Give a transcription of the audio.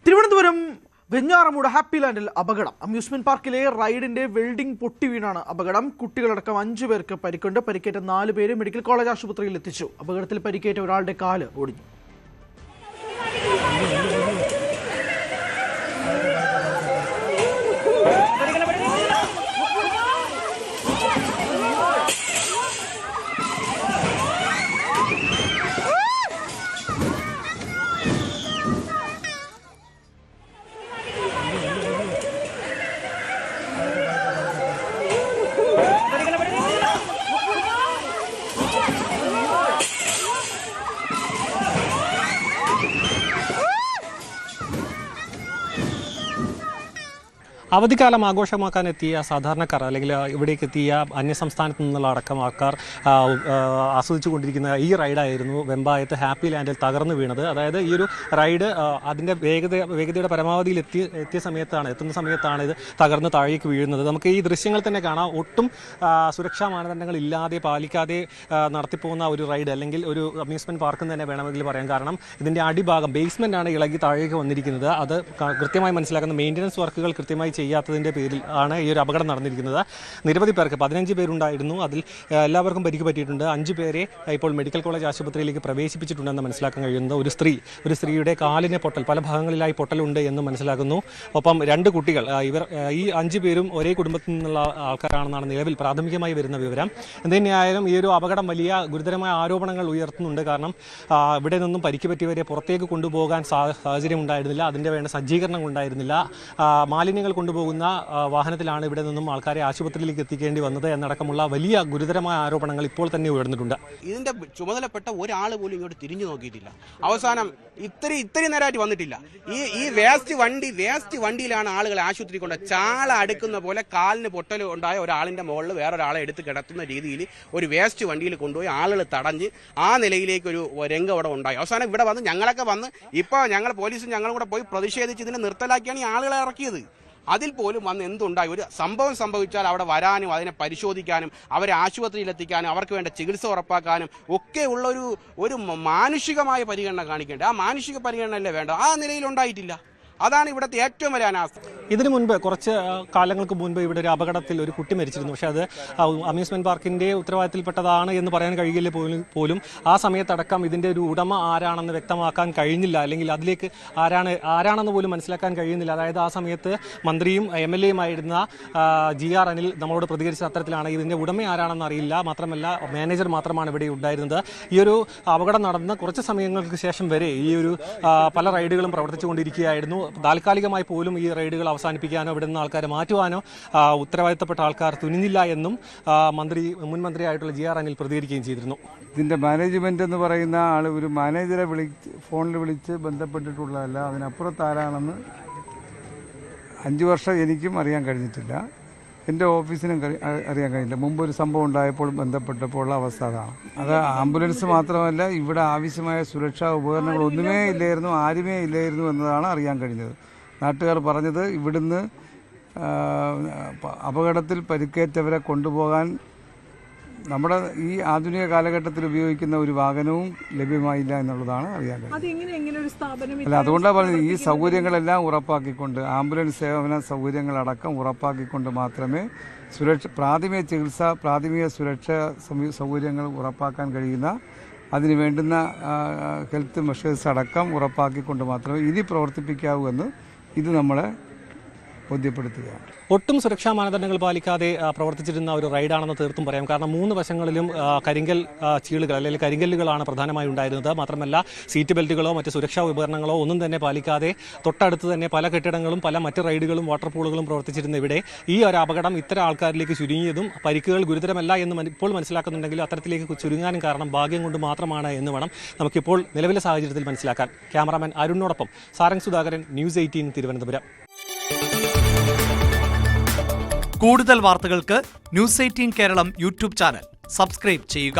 Thiruvananthapuram Venjaramoodu happy ലാൻഡിൽ അപകടം. Amusement പാർക്കിലെ റൈഡിന്റെ welding പൊട്ടി വീണാണ് അപകടം. കുട്ടികളടക്കം 5 പേർക്ക് പരിക്കുണ്ട്. പരിക്കേറ്റ 4 പേരെ മെഡിക്കൽ കോളേജ് ആശുപത്രിയിൽ എത്തിച്ചു. അപകടത്തിൽ പരിക്കേറ്റ ഒരാളുടെ കാല് ഒടിഞ്ഞു. അവധിക്കാലം ആഘോഷമാക്കാനെത്തിയ സാധാരണക്കാർ അല്ലെങ്കിൽ ഇവിടേക്ക് എത്തിയ അന്യസംസ്ഥാനത്തു നിന്നുള്ള അടക്കം ആൾക്കാർ ആസ്വദിച്ചു കൊണ്ടിരിക്കുന്ന ഈ റൈഡായിരുന്നു വെമ്പായത്ത് ഹാപ്പി ലാൻഡിൽ തകർന്നു വീണത്. അതായത് ഈ ഒരു റൈഡ് അതിൻ്റെ വേഗതയുടെ പരമാവധിയിൽ എത്തുന്ന സമയത്താണ് ഇത് തകർന്ന് താഴേക്ക് വീഴുന്നത്. നമുക്ക് ഈ ദൃശ്യങ്ങൾ തന്നെ കാണാം. ഒട്ടും സുരക്ഷാ മാനദണ്ഡങ്ങൾ ഇല്ലാതെ പാലിക്കാതെ നടത്തിപ്പോകുന്ന ഒരു റൈഡ് അല്ലെങ്കിൽ ഒരു അമ്യൂസ്മെൻറ്റ് പാർക്ക് തന്നെ വേണമെങ്കിൽ പറയാം. കാരണം ഇതിൻ്റെ അടിഭാഗം ബേസ്മെൻ്റാണ് ഇളകി താഴേക്ക് വന്നിരിക്കുന്നത്. അത് കൃത്യമായി മനസ്സിലാക്കുന്ന മെയിൻ്റനൻസ് വർക്കുകൾ കൃത്യമായി ചെയ്യാത്തതിൻ്റെ പേരിൽ ആണ് ഈ ഒരു അപകടം നടന്നിരിക്കുന്നത്. നിരവധി പേർക്ക് 15 പേരുണ്ടായിരുന്നു. അതിൽ എല്ലാവർക്കും പരിക്ക് പറ്റിയിട്ടുണ്ട്. 5 പേരെ ഇപ്പോൾ മെഡിക്കൽ കോളേജ് ആശുപത്രിയിലേക്ക് പ്രവേശിപ്പിച്ചിട്ടുണ്ടെന്ന് മനസ്സിലാക്കാൻ കഴിയുന്നത്. ഒരു സ്ത്രീയുടെ കാലിന് പൊട്ടൽ, പല ഭാഗങ്ങളിലായി പൊട്ടലുണ്ട് എന്ന് മനസ്സിലാക്കുന്നു. ഒപ്പം 2 കുട്ടികൾ, ഈ 5 പേരും ഒരേ കുടുംബത്തിൽ നിന്നുള്ള ആൾക്കാരാണെന്നാണ് നിലവിൽ പ്രാഥമികമായി വരുന്ന വിവരം. എന്തുതന്നെയായാലും ഈ ഒരു അപകടം വലിയ ഗുരുതരമായ ആരോപണങ്ങൾ ഉയർത്തുന്നുണ്ട്. കാരണം ഇവിടെ നിന്നും പരിക്ക് പറ്റിയവരെ പുറത്തേക്ക് കൊണ്ടുപോകാൻ സാഹചര്യം ഉണ്ടായിരുന്നില്ല. അതിൻ്റെ വേണ്ട സജ്ജീകരണങ്ങൾ ഉണ്ടായിരുന്നില്ല. മാലിന്യങ്ങൾ കൊണ്ടുപോകുന്ന വാഹനത്തിലാണ് ഇവിടെ നിന്നും ആൾക്കാരെ ആശുപത്രിയിലേക്ക് എത്തിക്കേണ്ടി വന്നത് എന്നടക്കമുള്ള വലിയ ഗുരുതരമായ ആരോപണങ്ങൾ ഇപ്പോൾ തന്നെ ഉയർന്നിട്ടുണ്ട്. ഇതിന്റെ ചുമതലപ്പെട്ട ഒരാൾ പോലും ഇങ്ങോട്ട് തിരിഞ്ഞു നോക്കിയിട്ടില്ല. അവസാനം ഇത്രയും നേരമായിട്ട് വന്നിട്ടില്ല. ഈ വേസ്റ്റ് വണ്ടിയിലാണ് ആളുകളെ ആശുപത്രി കൊണ്ട് ചാള അടുക്കുന്ന പോലെ കാലിന് പൊട്ടൽ ഉണ്ടായ ഒരാളിന്റെ മുകളിൽ വേറൊരാളെ എടുത്ത് കിടത്തുന്ന രീതിയിൽ ഒരു വേസ്റ്റ് വണ്ടിയിൽ കൊണ്ടുപോയി ആളുകൾ തടഞ്ഞ് ആ നിലയിലേക്ക് ഒരു രംഗം അവിടെ ഉണ്ടായി. അവസാനം ഇവിടെ വന്ന് ഞങ്ങളൊക്കെ വന്ന് ഇപ്പോൾ ഞങ്ങൾ പോലീസും ഞങ്ങളും കൂടെ പോയി പ്രതിഷേധിച്ച് ഇതിനെ നിർത്തലാക്കിയാണ് ഈ ആളുകളെ ഇറക്കിയത്. അതിൽ പോലും വന്ന് എന്തുണ്ടായി, ഒരു സംഭവം സംഭവിച്ചാൽ അവിടെ വരാനും അതിനെ പരിശോധിക്കാനും അവരെ ആശുപത്രിയിലെത്തിക്കാനും അവർക്ക് വേണ്ട ചികിത്സ ഉറപ്പാക്കാനും ഒക്കെ ഉള്ള ഒരു മാനുഷികമായ പരിഗണന കാണിക്കേണ്ടത്. ആ മാനുഷിക പരിഗണനയല്ലേ വേണ്ട, ആ നിലയിലുണ്ടായിട്ടില്ല. അതാണ് ഇവിടുത്തെ ഏറ്റവും വലിയ അനാസ്ഥ. ഇതിനു മുൻപ് കുറച്ച് കാലങ്ങൾക്ക് മുൻപ് ഇവിടെ ഒരു അപകടത്തിൽ ഒരു കുട്ടി മരിച്ചിരുന്നു. പക്ഷേ അത് അമ്യൂസ്മെന്റ് പാർക്കിന്റെ ഉത്തരവാദിത്തത്തിൽപ്പെട്ടതാണ് എന്ന് പറയാൻ കഴിയില്ല പോലും ആ സമയത്തടക്കം ഇതിന്റെ ഒരു ഉടമ ആരാണെന്ന് വ്യക്തമാക്കാൻ കഴിഞ്ഞില്ല. അല്ലെങ്കിൽ അതിലേക്ക് ആരാണെന്ന് പോലും മനസ്സിലാക്കാൻ കഴിയുന്നില്ല. അതായത് ആ സമയത്ത് മന്ത്രിയും MLA ആയിരുന്ന GR അനിൽ നമ്മളോട് പ്രതികരിച്ച അത്തരത്തിലാണ്. ഇതിന്റെ ഉടമ ആരാണെന്ന് അറിയില്ല, മാത്രമല്ല മാനേജർ മാത്രമാണ് ഇവിടെ ഉണ്ടായിരുന്നത്. ഈ ഒരു അപകടം നടന്ന കുറച്ച് സമയങ്ങൾക്ക് ശേഷം വരെ ഈ ഒരു പല റൈഡുകളും പ്രവർത്തിച്ചുകൊണ്ടിരിക്കുകയായിരുന്നു. താൽക്കാലികമായി പോലും ഈ റൈഡുകൾ അവസാനിപ്പിക്കാനോ ഇവിടെ നിന്ന് ആൾക്കാരെ മാറ്റുവാനോ ഉത്തരവാദിത്തപ്പെട്ട ആൾക്കാർ തുനിഞ്ഞില്ല എന്നും മുൻ മന്ത്രിയായിട്ടുള്ള GR അനിൽ പ്രതികരിക്കുകയും ചെയ്തിരുന്നു. ഇതിൻ്റെ മാനേജ്മെൻ്റ് എന്ന് പറയുന്ന ആൾ ഒരു മാനേജറെ ഫോണിൽ വിളിച്ച് ബന്ധപ്പെട്ടിട്ടുള്ളതല്ല. അതിനപ്പുറത്ത് ആരാണെന്ന് 5 വർഷം എനിക്കും അറിയാൻ കഴിഞ്ഞിട്ടില്ല, എൻ്റെ ഓഫീസിനും അറിയാൻ കഴിഞ്ഞില്ല. മുമ്പ് ഒരു സംഭവം ഉണ്ടായപ്പോൾ ബന്ധപ്പെട്ടപ്പോൾ ഉള്ള അവസ്ഥ അതാണ്. അത് ആംബുലൻസ് മാത്രമല്ല, ഇവിടെ ആവശ്യമായ സുരക്ഷാ ഉപകരണങ്ങൾ ഒന്നുമേ ഇല്ലായിരുന്നു, ആരുമേ ഇല്ലായിരുന്നു എന്നതാണ് അറിയാൻ കഴിഞ്ഞത്. നാട്ടുകാർ പറഞ്ഞത് ഇവിടുന്ന് അപകടത്തിൽ പരിക്കേറ്റവരെ കൊണ്ടുപോകാൻ നമ്മുടെ ഈ ആധുനിക കാലഘട്ടത്തിൽ ഉപയോഗിക്കുന്ന ഒരു വാഹനവും ലഭ്യമായില്ല എന്നുള്ളതാണ് അറിയാൻ കഴിയുന്നത്. അല്ല, അതുകൊണ്ടാണ് പറഞ്ഞത് ഈ സൗകര്യങ്ങളെല്ലാം ഉറപ്പാക്കിക്കൊണ്ട്, ആംബുലൻസ് സേവന സൗകര്യങ്ങളടക്കം ഉറപ്പാക്കിക്കൊണ്ട് മാത്രമേ പ്രാഥമിക ചികിത്സ, പ്രാഥമിക സുരക്ഷാ സൗകര്യങ്ങൾ ഉറപ്പാക്കാൻ കഴിയുന്ന, അതിന് വേണ്ടുന്ന ഹെൽത്ത് മെഷേഴ്സ് അടക്കം ഉറപ്പാക്കിക്കൊണ്ട് മാത്രമേ ഇനി പ്രവർത്തിപ്പിക്കാവൂ എന്ന് ഇത് നമ്മളെ ബോധ്യപ്പെടുത്തുകയാണ്. ഒട്ടും സുരക്ഷാ മാനദണ്ഡങ്ങൾ പാലിക്കാതെ പ്രവർത്തിച്ചിരുന്ന ഒരു റൈഡാണെന്ന് തീർത്തും പറയാം. കാരണം 3 വശങ്ങളിലും കരിങ്കൽ ചീളുകൾ അല്ലെങ്കിൽ കരിങ്കല്ലുകളാണ് പ്രധാനമായി ഉണ്ടായിരുന്നത്. മാത്രമല്ല സീറ്റ് ബെൽറ്റുകളോ മറ്റ് സുരക്ഷാ ഉപകരണങ്ങളോ ഒന്നും തന്നെ പാലിക്കാതെ തൊട്ടടുത്ത് തന്നെ പല കെട്ടിടങ്ങളും പല മറ്റ് റൈഡുകളും വാട്ടർ പൂളുകളും പ്രവർത്തിച്ചിരുന്ന ഇവിടെ ഈ ഒരു അപകടം ഇത്തരം ആൾക്കാരിലേക്ക് ചുരുങ്ങിയതും പരിക്കുകൾ ഗുരുതരമല്ല എന്ന് ഇപ്പോൾ മനസ്സിലാക്കുന്നുണ്ടെങ്കിലും അത്തരത്തിലേക്ക് ചുരുങ്ങാനും കാരണം ഭാഗ്യം കൊണ്ട് മാത്രമാണ് എന്ന് വേണം നമുക്കിപ്പോൾ നിലവിലെ സാഹചര്യത്തിൽ മനസ്സിലാക്കാൻ. ക്യാമറാമാൻ അരുണിനോടൊപ്പം സാരംഗ് സുധാകരൻ, News 18 തിരുവനന്തപുരം. കൂടുതൽ വാർത്തകൾക്ക് News 18 Keralam YouTube channel subscribe ചെയ്യുക.